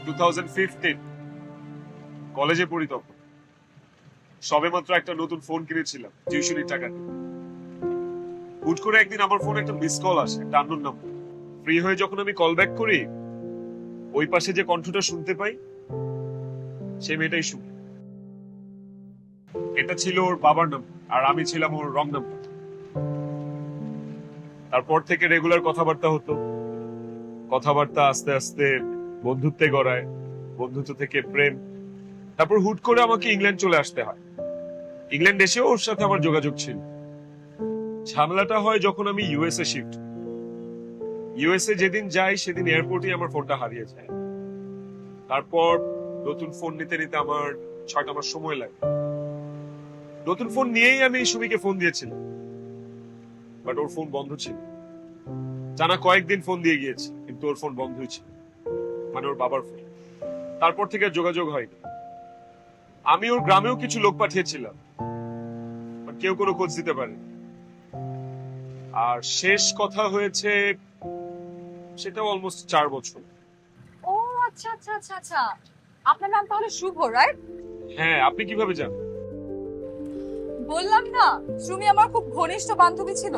2015 কলেজে পড়ি তখন। সবেমাত্র একটা নতুন ফোন কিনেছিলাম টিউশনির টাকা দিয়ে। হুট করে একদিন আমার ফোনে একটা মিস কল আসে, একটা আননোন নাম্বার। ফ্রি হয়ে যখন আমি কল ব্যাক করি, ওই পাশে যে কণ্ঠটা শুনতে পাই, সে মেয়েটাই শুনি। এটা ছিল ওর বাবার নাম্বার, আর আমি ছিলাম ওর রং নাম্বার। তারপর থেকে রেগুলার কথাবার্তা হতো। কথাবার্তা আস্তে আস্তে বন্ধুত্বে গড়ায়, বন্ধুত্ব থেকে প্রেম। তারপর হুট করে আমাকে ইংল্যান্ড চলে আসতে হয়। ইংল্যান্ড এসেও ওর সাথে আমার যোগাযোগ ছিল। ঝামেলাটা হয় যখন আমি ইউএসএ শিফট। ইউএসএ যেদিন যাই সেদিন এয়ারপোর্টে আমার ফোনটা হারিয়ে যায়। তারপর নতুন ফোন নিতে নিতে আমার 6টা মাস সময় লাগে। নতুন ফোন নিয়েই আমি সুমিকে ফোন দিয়েছিলাম, বাট ওর ফোন বন্ধ ছিল। জানা কয়েকদিন ফোন দিয়ে গিয়েছে, কিন্তু ওর ফোন বন্ধই ছিল, মানে ওর বাবার ফোন। তারপর থেকে আর যোগাযোগ হয়নি। আমি ওর গ্রামেও কিছু লোক পাঠিয়েছিলাম, বাট কেউ কোনো খোঁজ দিতে পারে। আর শেষ কথা হয়েছে সেটা অলমোস্ট 4 বছর। ও আচ্ছা আচ্ছা আচ্ছা আচ্ছা, আপনার নাম তাহলে শুভ, রাইট? হ্যাঁ, আপনি কিভাবে জানেন? বললাম না, সুমি আমার খুব ঘনিষ্ঠ বান্ধবী ছিল।